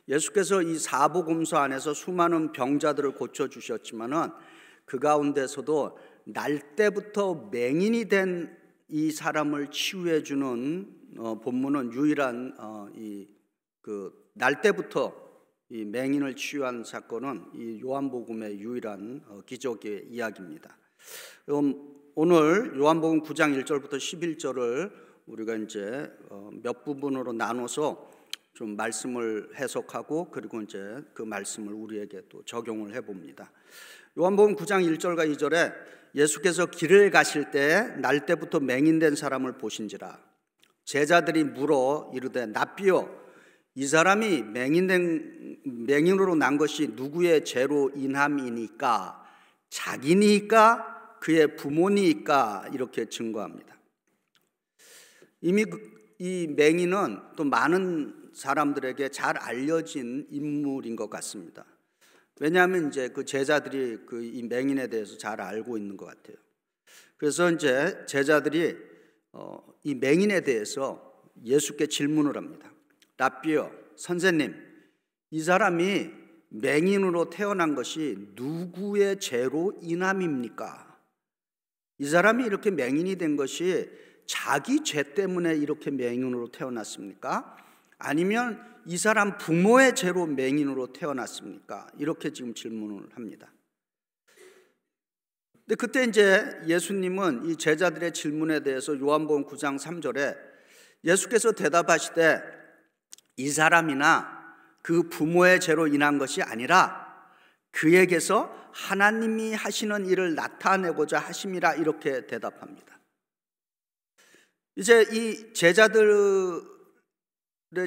예수께서 이 사복음서 안에서 수많은 병자들을 고쳐주셨지만은 그 가운데서도 날 때부터 맹인이 된 이 사람을 치유해주는 본문은 유일한 날 때부터 이 맹인을 치유한 사건은 이 요한복음의 유일한 기적의 이야기입니다. 오늘 요한복음 9장 1절부터 11절을 우리가 이제 몇 부분으로 나눠서 좀 말씀을 해석하고 그리고 이제 그 말씀을 우리에게 또 적용을 해봅니다. 요한복음 9장 1절과 2절에 예수께서 길을 가실 때 날 때부터 맹인된 사람을 보신지라 제자들이 물어 이르되 납비여 이 사람이 맹인으로 난 것이 누구의 죄로 인함이니까 자기니까 그의 부모니까 이렇게 증거합니다. 이미 이 맹인은 또 많은 사람들에게 잘 알려진 인물인 것 같습니다. 왜냐하면 이제 그 제자들이 이 맹인에 대해서 잘 알고 있는 것 같아요. 그래서 이제 제자들이 이 맹인에 대해서 예수께 질문을 합니다. 랍비여, 선생님, 이 사람이 맹인으로 태어난 것이 누구의 죄로 인함입니까? 이 사람이 이렇게 맹인이 된 것이 자기 죄 때문에 이렇게 맹인으로 태어났습니까? 아니면 이 사람 부모의 죄로 맹인으로 태어났습니까? 이렇게 지금 질문을 합니다. 근데 그때 이제 예수님은 이 제자들의 질문에 대해서 요한복음 9장 3절에 예수께서 대답하시되 이 사람이나 그 부모의 죄로 인한 것이 아니라 그에게서 하나님이 하시는 일을 나타내고자 하심이라 이렇게 대답합니다. 이제 이 제자들의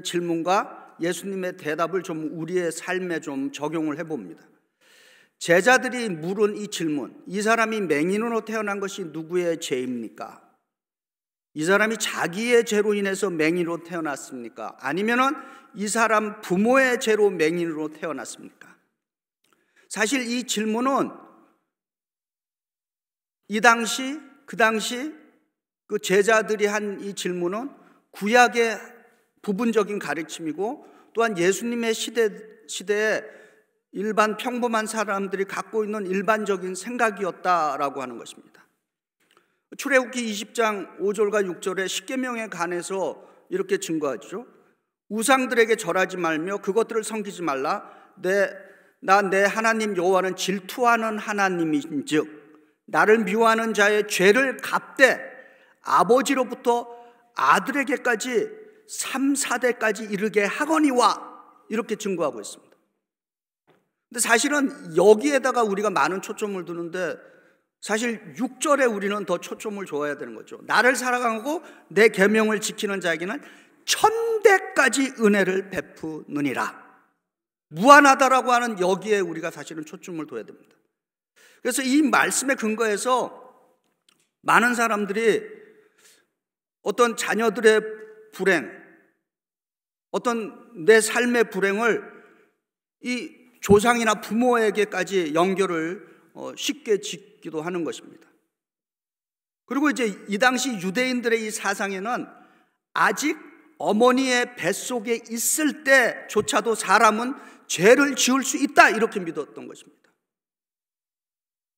질문과 예수님의 대답을 좀 우리의 삶에 좀 적용을 해봅니다. 제자들이 물은 이 질문, 이 사람이 맹인으로 태어난 것이 누구의 죄입니까? 이 사람이 자기의 죄로 인해서 맹인으로 태어났습니까? 아니면은 이 사람 부모의 죄로 맹인으로 태어났습니까? 사실 이 질문은 그 당시 그 제자들이 한 이 질문은 구약의 부분적인 가르침이고 또한 예수님의 시대에 일반 평범한 사람들이 갖고 있는 일반적인 생각이었다라고 하는 것입니다. 출애굽기 20장 5절과 6절에 십계명에 관해서 이렇게 증거하죠. 우상들에게 절하지 말며 그것들을 섬기지 말라. 내 하나님 여호와는 질투하는 하나님인즉 나를 미워하는 자의 죄를 갚되 아버지로부터 아들에게까지 3, 4대까지 이르게 하거니와 이렇게 증거하고 있습니다. 근데 사실은 여기에다가 우리가 많은 초점을 두는데 사실 6절에 우리는 더 초점을 줘야 되는 거죠. 나를 사랑하고 내 계명을 지키는 자에게는 1000대까지 은혜를 베푸느니라. 무한하다라고 하는 여기에 우리가 사실은 초점을 둬야 됩니다. 그래서 이 말씀에 근거해서 많은 사람들이 어떤 자녀들의 불행, 어떤 내 삶의 불행을 이 조상이나 부모에게까지 연결을 쉽게 짓기도 하는 것입니다. 그리고 이제 이 당시 유대인들의 이 사상에는 아직 어머니의 뱃속에 있을 때조차도 사람은 죄를 지을 수 있다 이렇게 믿었던 것입니다.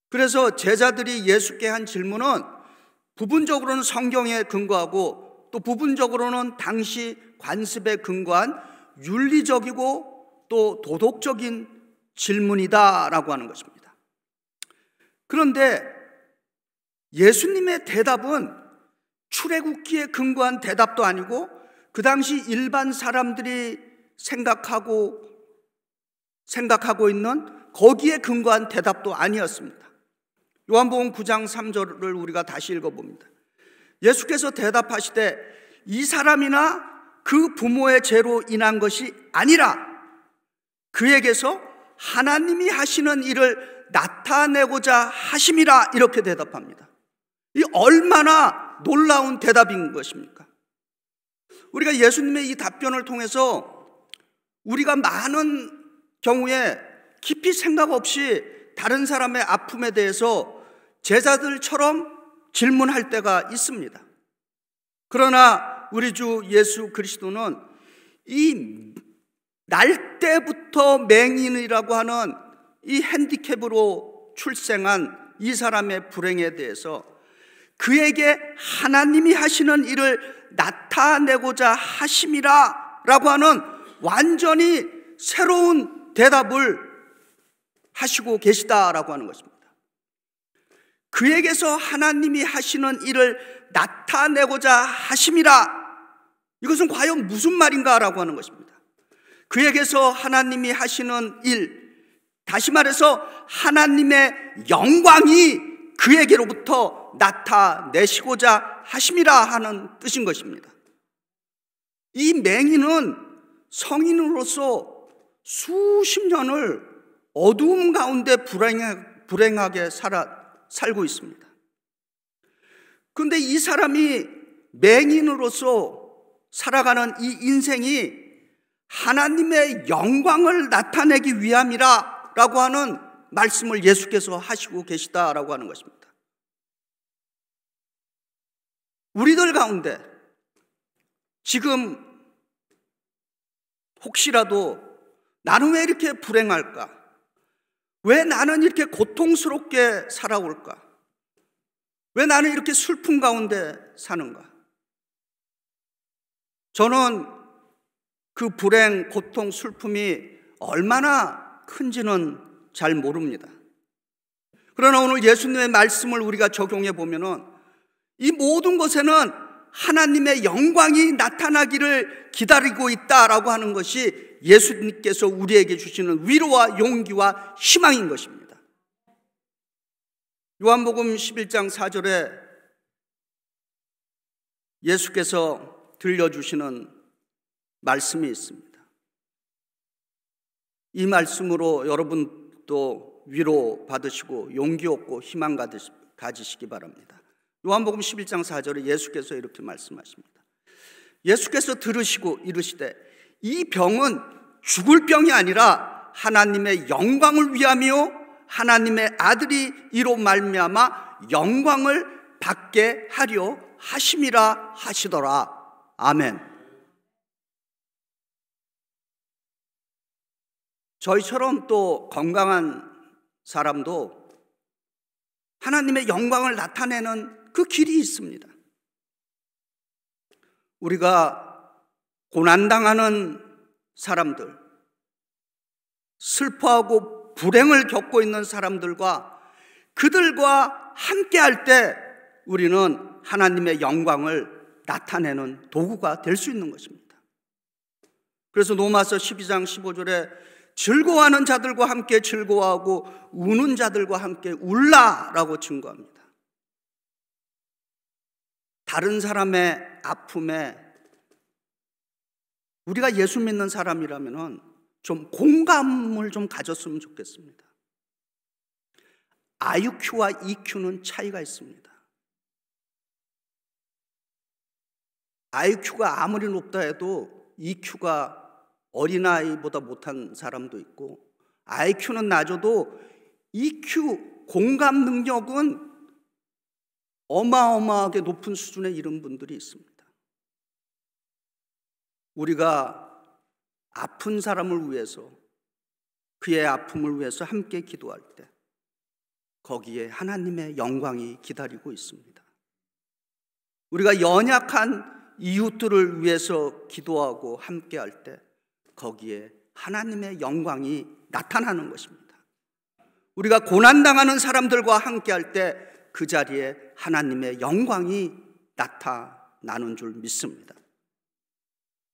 그래서 제자들이 예수께 한 질문은 부분적으로는 성경에 근거하고 또 부분적으로는 당시 관습에 근거한 윤리적이고 또 도덕적인 질문이다라고 하는 것입니다. 그런데 예수님의 대답은 출애굽기에 근거한 대답도 아니고 그 당시 일반 사람들이 생각하고 있는 거기에 근거한 대답도 아니었습니다. 요한복음 9장 3절을 우리가 다시 읽어봅니다. 예수께서 대답하시되 이 사람이나 그 부모의 죄로 인한 것이 아니라 그에게서 하나님이 하시는 일을 나타내고자 하심이라 이렇게 대답합니다. 이 얼마나 놀라운 대답인 것입니까? 우리가 예수님의 이 답변을 통해서 우리가 많은 경우에 깊이 생각 없이 다른 사람의 아픔에 대해서 제자들처럼 질문할 때가 있습니다. 그러나 우리 주 예수 그리스도는 이 날 때부터 맹인이라고 하는 이 핸디캡으로 출생한 이 사람의 불행에 대해서 그에게 하나님이 하시는 일을 나타내고자 하심이라 라고 하는 완전히 새로운 대답을 하시고 계시다라고 하는 것입니다. 그에게서 하나님이 하시는 일을 나타내고자 하심이라, 이것은 과연 무슨 말인가라고 하는 것입니다. 그에게서 하나님이 하시는 일, 다시 말해서 하나님의 영광이 그에게로부터 나타내시고자 하심이라 하는 뜻인 것입니다. 이 맹인은 성인으로서 수십 년을 어두움 가운데 불행하게 살고 있습니다. 그런데 이 사람이 맹인으로서 살아가는 이 인생이 하나님의 영광을 나타내기 위함이라 라고 하는 말씀을 예수께서 하시고 계시다라고 하는 것입니다. 우리들 가운데 지금 혹시라도 나는 왜 이렇게 불행할까? 왜 나는 이렇게 고통스럽게 살아올까? 왜 나는 이렇게 슬픔 가운데 사는가? 저는 그 불행, 고통, 슬픔이 얼마나 큰지는 잘 모릅니다. 그러나 오늘 예수님의 말씀을 우리가 적용해 보면은 이 모든 것에는 하나님의 영광이 나타나기를 기다리고 있다라고 하는 것이 예수님께서 우리에게 주시는 위로와 용기와 희망인 것입니다. 요한복음 11장 4절에 예수께서 들려주시는 말씀이 있습니다. 이 말씀으로 여러분도 위로 받으시고 용기 얻고 희망 가지시기 바랍니다. 요한복음 11장 4절에 예수께서 이렇게 말씀하십니다. 예수께서 들으시고 이르시되 이 병은 죽을 병이 아니라 하나님의 영광을 위함이요 하나님의 아들이 이로 말미암아 영광을 받게 하려 하심이라 하시더라. 아멘. 저희처럼 또 건강한 사람도 하나님의 영광을 나타내는 그 길이 있습니다. 우리가 고난당하는 사람들, 슬퍼하고 불행을 겪고 있는 사람들과 그들과 함께할 때 우리는 하나님의 영광을 나타내는 도구가 될 수 있는 것입니다. 그래서 로마서 12장 15절에 즐거워하는 자들과 함께 즐거워하고 우는 자들과 함께 울라라고 증거합니다. 다른 사람의 아픔에 우리가 예수 믿는 사람이라면 좀 공감을 좀 가졌으면 좋겠습니다. IQ와 EQ는 차이가 있습니다. IQ가 아무리 높다 해도 EQ가 어린아이보다 못한 사람도 있고, IQ는 낮아도 EQ, 공감 능력은 어마어마하게 높은 수준에 이른 분들이 있습니다. 우리가 아픈 사람을 위해서, 그의 아픔을 위해서 함께 기도할 때 거기에 하나님의 영광이 기다리고 있습니다. 우리가 연약한 이웃들을 위해서 기도하고 함께할 때 거기에 하나님의 영광이 나타나는 것입니다. 우리가 고난당하는 사람들과 함께할 때 그 자리에 하나님의 영광이 나타나는 줄 믿습니다.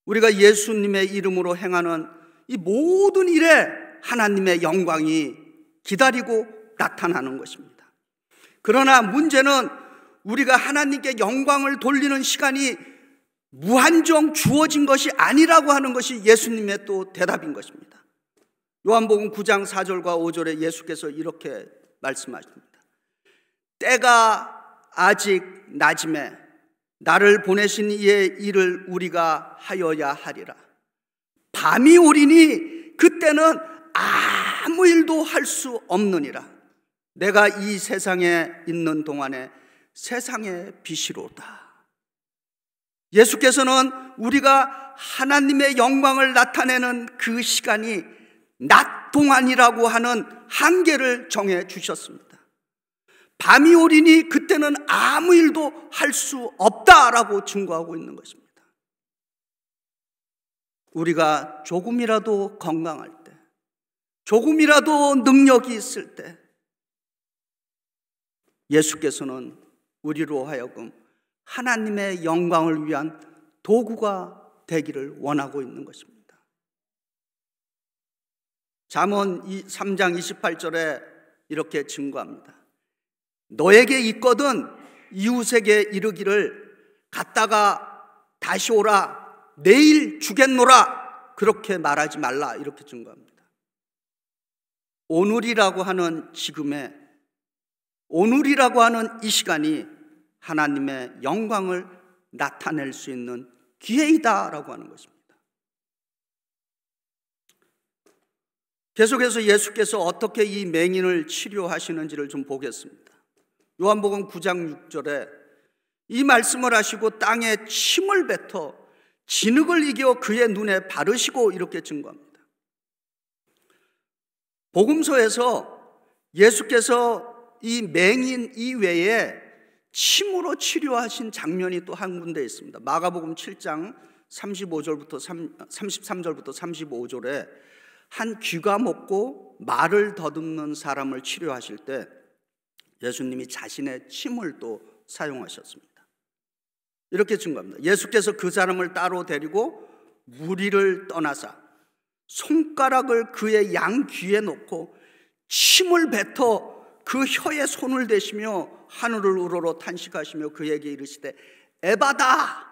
우리가 예수님의 이름으로 행하는 이 모든 일에 하나님의 영광이 기다리고 나타나는 것입니다. 그러나 문제는 우리가 하나님께 영광을 돌리는 시간이 무한정 주어진 것이 아니라고 하는 것이 예수님의 또 대답인 것입니다. 요한복음 9장 4절과 5절에 예수께서 이렇게 말씀하십니다. 때가 아직 낮음에 나를 보내신 이의 일을 우리가 하여야 하리라. 밤이 오리니 그때는 아무 일도 할 수 없느니라. 내가 이 세상에 있는 동안에 세상의 빛이로다. 예수께서는 우리가 하나님의 영광을 나타내는 그 시간이 낮 동안이라고 하는 한계를 정해 주셨습니다. 밤이 오리니 그때는 아무 일도 할 수 없다라고 증거하고 있는 것입니다. 우리가 조금이라도 건강할 때, 조금이라도 능력이 있을 때 예수께서는 우리로 하여금 하나님의 영광을 위한 도구가 되기를 원하고 있는 것입니다. 잠언 3장 28절에 이렇게 증거합니다. 너에게 있거든 이웃에게 이르기를 갔다가 다시 오라, 내일 주겠노라, 그렇게 말하지 말라, 이렇게 증거합니다. 오늘이라고 하는 지금에, 오늘이라고 하는 이 시간이 하나님의 영광을 나타낼 수 있는 기회이다라고 하는 것입니다. 계속해서 예수께서 어떻게 이 맹인을 치료하시는지를 좀 보겠습니다. 요한복음 9장 6절에 이 말씀을 하시고 땅에 침을 뱉어 진흙을 이겨 그의 눈에 바르시고, 이렇게 증거합니다. 복음서에서 예수께서 이 맹인 이외에 침으로 치료하신 장면이 또 한 군데 있습니다. 마가복음 7장 33절부터 35절에 한 귀가 먹고 말을 더듬는 사람을 치료하실 때 예수님이 자신의 침을 또 사용하셨습니다. 이렇게 증거합니다. 예수께서 그 사람을 따로 데리고 무리를 떠나사 손가락을 그의 양 귀에 놓고 침을 뱉어 그 혀에 손을 대시며 하늘을 우러러 탄식하시며 그에게 이르시되 에바다,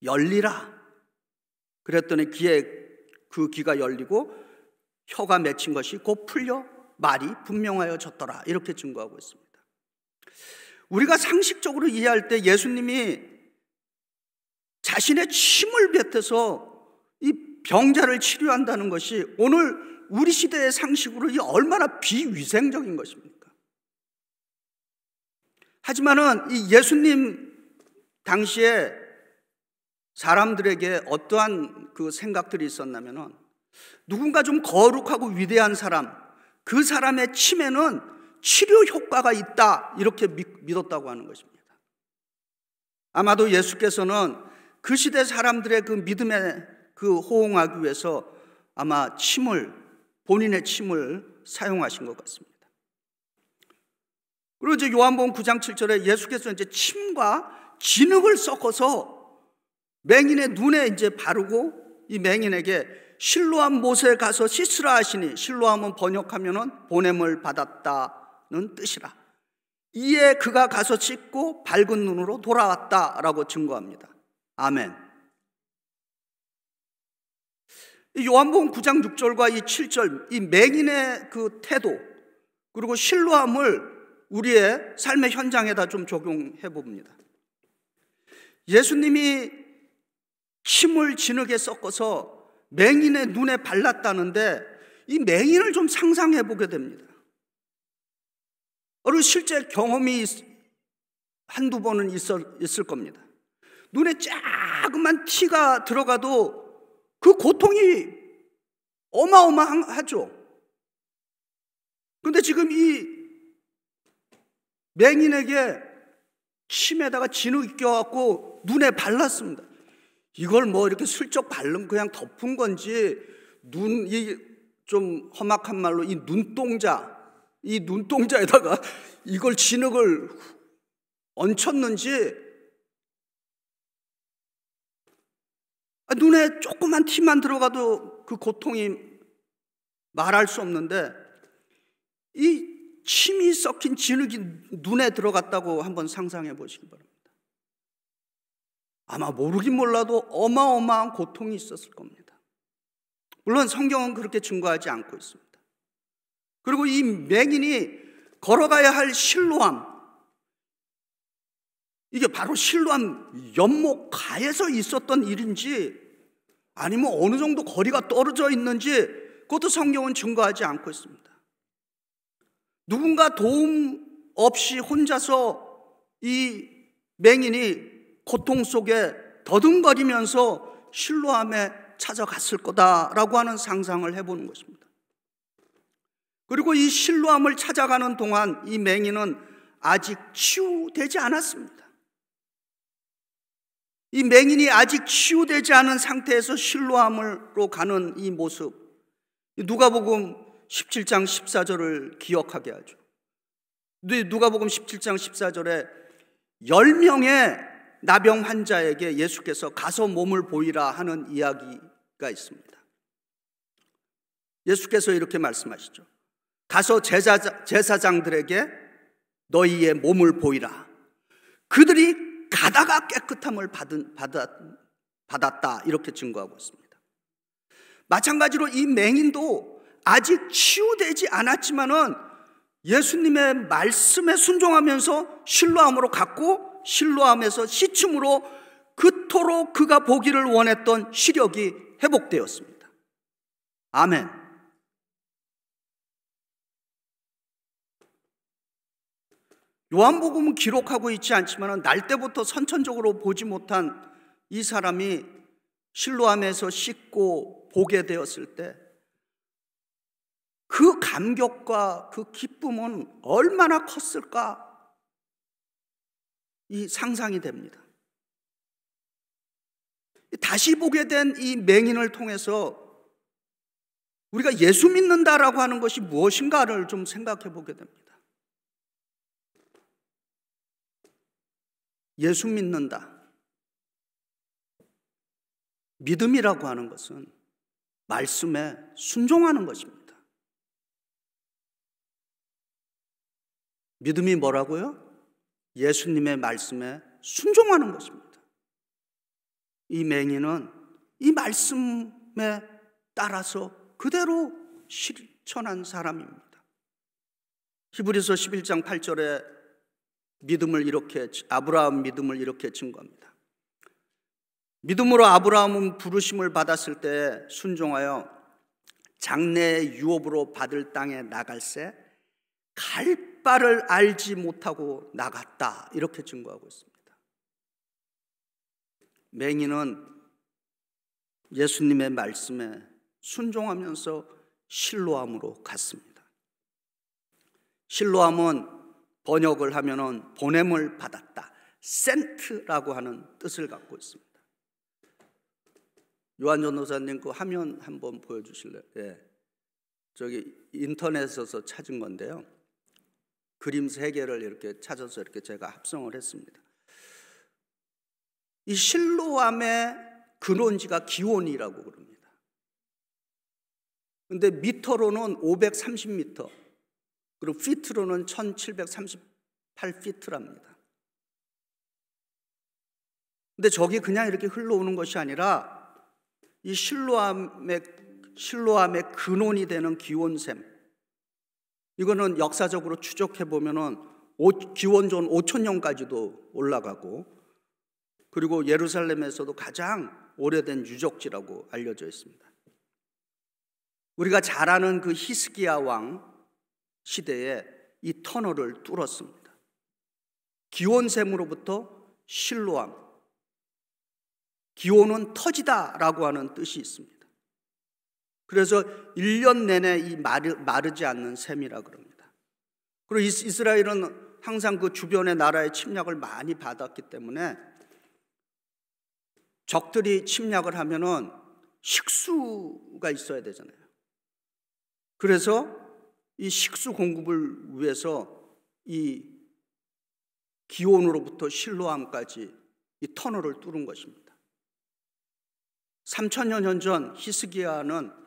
열리라. 그랬더니 그 귀가 열리고 혀가 맺힌 것이 곧 풀려 말이 분명하여졌더라, 이렇게 증거하고 있습니다. 우리가 상식적으로 이해할 때 예수님이 자신의 침을 뱉어서 이 병자를 치료한다는 것이 오늘 우리 시대의 상식으로 이 얼마나 비위생적인 것입니까? 하지만은 이 예수님 당시에 사람들에게 어떠한 그 생각들이 있었냐면은 누군가 좀 거룩하고 위대한 사람, 그 사람의 침에는 치료 효과가 있다, 이렇게 믿었다고 하는 것입니다. 아마도 예수께서는 그 시대 사람들의 그 믿음에 호응하기 위해서 아마 본인의 침을 사용하신 것 같습니다. 그리고 이제 요한복음 9장 7절에 예수께서 이제 침과 진흙을 섞어서 맹인의 눈에 이제 바르고 이 맹인에게 실로암 못에 가서 씻으라 하시니, 실로암은 번역하면은 보냄을 받았다는 뜻이라. 이에 그가 가서 씻고 밝은 눈으로 돌아왔다라고 증거합니다. 아멘. 이 요한복음 9장 6절과 이 7절, 이 맹인의 그 태도, 그리고 실로암을 우리의 삶의 현장에다 좀 적용해 봅니다. 예수님이 침을 진흙에 섞어서 맹인의 눈에 발랐다는데 이 맹인을 좀 상상해 보게 됩니다. 그리고 실제 경험이 한두 번은 있을 겁니다. 눈에 조그만 티가 들어가도 그 고통이 어마어마하죠. 그런데 지금 이 맹인에게 침에다가 진흙이 껴갖고 눈에 발랐습니다. 이걸 뭐 이렇게 슬쩍 바른 그냥 덮은 건지, 이 좀 험악한 말로 이 눈동자에다가 이걸 진흙을 얹혔는지, 눈에 조그만 티만 들어가도 그 고통이 말할 수 없는데 이 침이 섞인 진흙이 눈에 들어갔다고 한번 상상해 보시기 바랍니다. 아마 모르긴 몰라도 어마어마한 고통이 있었을 겁니다. 물론 성경은 그렇게 증거하지 않고 있습니다. 그리고 이 맹인이 걸어가야 할 실로암, 이게 바로 실로암 연못가에서 있었던 일인지 아니면 어느 정도 거리가 떨어져 있는지 그것도 성경은 증거하지 않고 있습니다. 누군가 도움 없이 혼자서 이 맹인이 고통 속에 더듬거리면서 실로암에 찾아갔을 거다라고 하는 상상을 해보는 것입니다. 그리고 이 실로암을 찾아가는 동안 이 맹인은 아직 치유되지 않았습니다. 이 맹인이 아직 치유되지 않은 상태에서 실로암으로 가는 이 모습, 누가복음 17장 14절을 기억하게 하죠. 누가복음 17장 14절에 10명의 나병 환자에게 예수께서 가서 몸을 보이라 하는 이야기가 있습니다. 예수께서 이렇게 말씀하시죠. 가서 제사장들에게 너희의 몸을 보이라. 그들이 가다가 깨끗함을 받았다, 이렇게 증거하고 있습니다. 마찬가지로 이 맹인도 아직 치유되지 않았지만은 예수님의 말씀에 순종하면서 실로암으로 갔고, 실로암에서 시침으로 그토록 그가 보기를 원했던 시력이 회복되었습니다. 아멘. 요한복음은 기록하고 있지 않지만 날 때부터 선천적으로 보지 못한 이 사람이 실로암에서 씻고 보게 되었을 때 그 감격과 그 기쁨은 얼마나 컸을까, 이 상상이 됩니다. 다시 보게 된 이 맹인을 통해서 우리가 예수 믿는다라고 하는 것이 무엇인가를 좀 생각해 보게 됩니다. 예수 믿는다. 믿음이라고 하는 것은 말씀에 순종하는 것입니다. 믿음이 뭐라고요? 예수님의 말씀에 순종하는 것입니다. 이 맹인은 이 말씀에 따라서 그대로 실천한 사람입니다. 히브리서 11장 8절에 아브라함 믿음을 이렇게 증거합니다. 믿음으로 아브라함은 부르심을 받았을 때 순종하여 장래의 유업으로 받을 땅에 나갈새 갈 바를 알지 못하고 나갔다, 이렇게 증거하고 있습니다. 맹인은 예수님의 말씀에 순종하면서 실로암으로 갔습니다. 실로암은 번역을 하면은 보냄을 받았다, 센트라고 하는 뜻을 갖고 있습니다. 요한 전도사님 그 화면 한번 보여주실래요? 예. 저기 인터넷에서 찾은 건데요. 그림 3개를 이렇게 찾아서 이렇게 제가 합성을 했습니다. 이 실로암의 근원지가 기온이라고 그럽니다. 근데 미터로는 530미터, 그리고 피트로는 1738피트랍니다. 근데 저기 그냥 이렇게 흘러오는 것이 아니라 이 실로암의 근원이 되는 기온샘, 이거는 역사적으로 추적해 보면은 기원전 5000년까지도 올라가고, 그리고 예루살렘에서도 가장 오래된 유적지라고 알려져 있습니다. 우리가 잘 아는 그 히스기야 왕 시대에 이 터널을 뚫었습니다. 기온샘으로부터 실로암, 기온은 터지다라고 하는 뜻이 있습니다. 그래서 1년 내내 이 마르지 않는 샘이라 그럽니다. 그리고 이스라엘은 항상 그 주변의 나라의 침략을 많이 받았기 때문에 적들이 침략을 하면은 식수가 있어야 되잖아요. 그래서 이 식수 공급을 위해서 이 기온으로부터 실로암까지 이 터널을 뚫은 것입니다. 3000년 전 히스기야는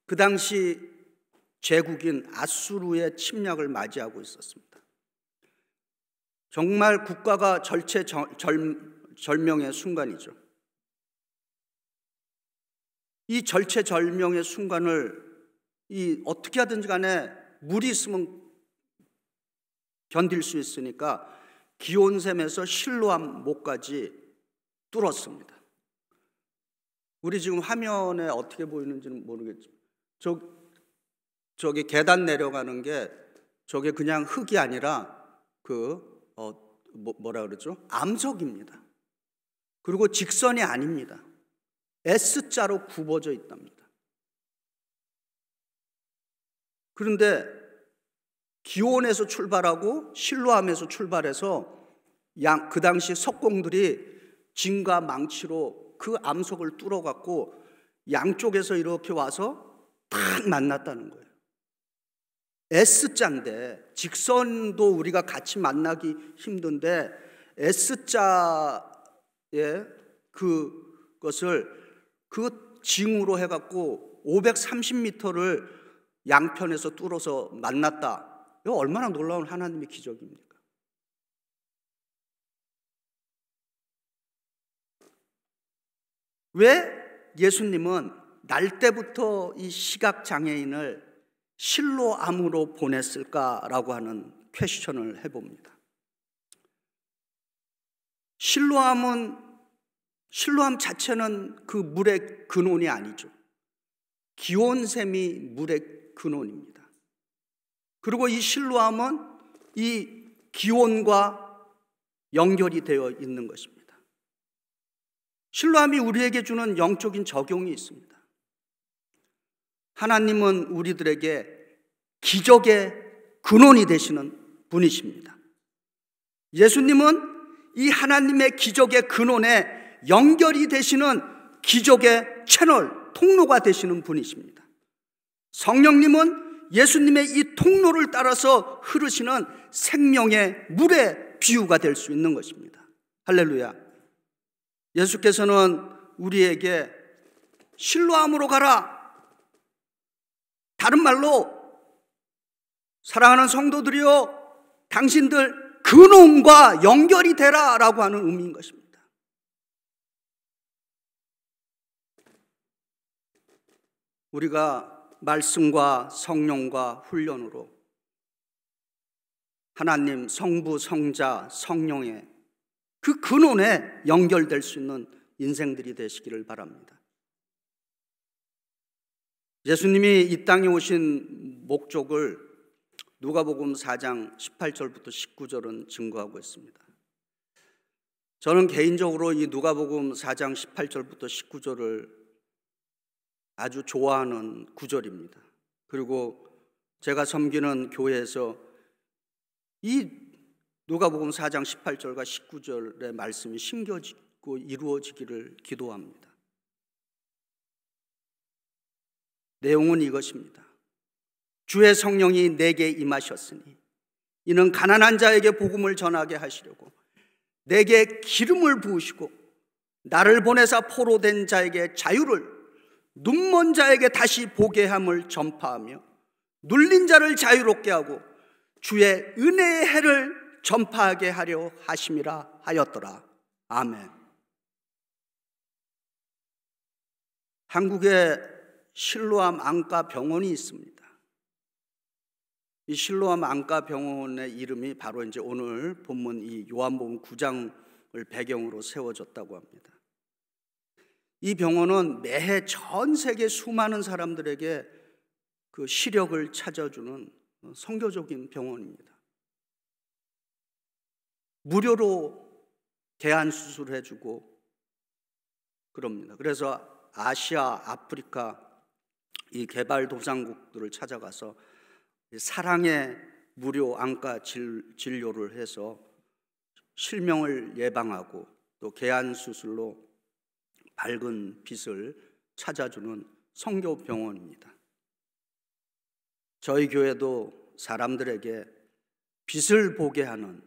그 당시 제국인 아수르의 침략을 맞이하고 있었습니다. 정말 국가가 절체절명의 순간이죠. 이 절체절명의 순간을 어떻게 하든지 간에 물이 있으면 견딜 수 있으니까 기온샘에서 실로암 목까지 뚫었습니다. 우리 지금 화면에 어떻게 보이는지는 모르겠지만 저기 계단 내려가는 게 저게 그냥 흙이 아니라 뭐라 그러죠? 암석입니다. 그리고 직선이 아닙니다. S자로 굽어져 있답니다. 그런데 기온에서 출발하고 실로암에서 출발해서 그 당시 석공들이 진과 망치로 그 암석을 뚫어갖고 양쪽에서 이렇게 와서 탁 만났다는 거예요. S자인데, 직선도 우리가 같이 만나기 힘든데 S자의 그것을 그 징으로 해갖고 530m를 양편에서 뚫어서 만났다. 이거 얼마나 놀라운 하나님의 기적입니까? 왜 예수님은 날 때부터 이 시각장애인을 실로암으로 보냈을까라고 하는 퀘스천을 해봅니다. 실로암 자체는 그 물의 근원이 아니죠. 기온샘이 물의 근원입니다. 그리고 이 실로암은 이 기온과 연결이 되어 있는 것입니다. 실로암이 우리에게 주는 영적인 적용이 있습니다. 하나님은 우리들에게 기적의 근원이 되시는 분이십니다. 예수님은 이 하나님의 기적의 근원에 연결이 되시는 기적의 채널, 통로가 되시는 분이십니다. 성령님은 예수님의 이 통로를 따라서 흐르시는 생명의 물의 비유가 될 수 있는 것입니다. 할렐루야. 예수께서는 우리에게 실로암으로 가라, 다른 말로 사랑하는 성도들이여 당신들 근원과 연결이 되라 라고 하는 의미인 것입니다. 우리가 말씀과 성령과 훈련으로 하나님 성부, 성자, 성령의 그 근원에 연결될 수 있는 인생들이 되시기를 바랍니다. 예수님이 이 땅에 오신 목적을 누가복음 4장 18절부터 19절은 증거하고 있습니다. 저는 개인적으로 이 누가복음 4장 18절부터 19절을 아주 좋아하는 구절입니다. 그리고 제가 섬기는 교회에서 이 누가복음 4장 18절과 19절의 말씀이 심겨지고 이루어지기를 기도합니다. 내용은 이것입니다. 주의 성령이 내게 임하셨으니 이는 가난한 자에게 복음을 전하게 하시려고 내게 기름을 부으시고 나를 보내사 포로된 자에게 자유를, 눈먼 자에게 다시 보게 함을 전파하며 눌린 자를 자유롭게 하고 주의 은혜의 해를 전파하게 하려 하심이라 하였더라. 아멘. 한국에 실로암 안과 병원이 있습니다. 이 실로암 안과 병원의 이름이 바로 이제 오늘 본문 이 요한복음 9장을 배경으로 세워졌다고 합니다. 이 병원은 매해 전 세계 수많은 사람들에게 그 시력을 찾아주는 선교적인 병원입니다. 무료로 대안 수술을 해주고 그럽니다. 그래서 아시아, 아프리카 이 개발도상국들을 찾아가서 사랑의 무료 안과 진료를 해서 실명을 예방하고 또 개안 수술로 밝은 빛을 찾아주는 선교병원입니다. 저희 교회도 사람들에게 빛을 보게 하는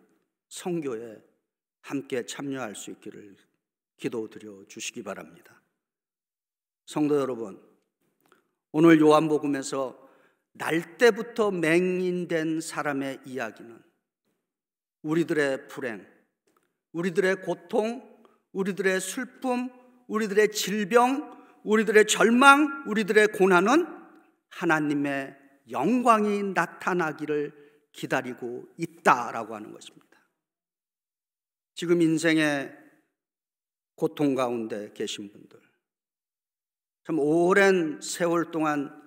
선교에 함께 참여할 수 있기를 기도드려 주시기 바랍니다. 성도 여러분, 오늘 요한복음에서 날 때부터 맹인된 사람의 이야기는 우리들의 불행, 우리들의 고통, 우리들의 슬픔, 우리들의 질병, 우리들의 절망, 우리들의 고난은 하나님의 영광이 나타나기를 기다리고 있다라고 하는 것입니다. 지금 인생의 고통 가운데 계신 분들, 참 오랜 세월 동안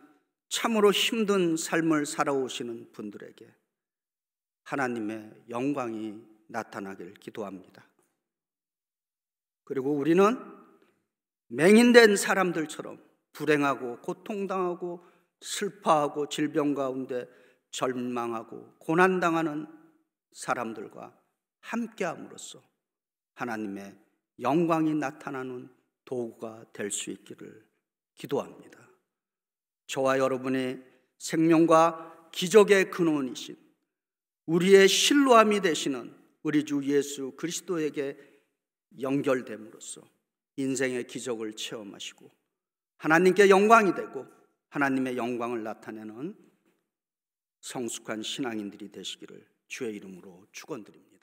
참으로 힘든 삶을 살아오시는 분들에게 하나님의 영광이 나타나길 기도합니다. 그리고 우리는 맹인된 사람들처럼 불행하고 고통당하고 슬퍼하고 질병 가운데 절망하고 고난당하는 사람들과 함께함으로써 하나님의 영광이 나타나는 도구가 될 수 있기를 기도합니다. 저와 여러분이 생명과 기적의 근원이신 우리의 신뢰함이 되시는 우리 주 예수 그리스도에게 연결됨으로써 인생의 기적을 체험하시고 하나님께 영광이 되고 하나님의 영광을 나타내는 성숙한 신앙인들이 되시기를 주의 이름으로 축원드립니다.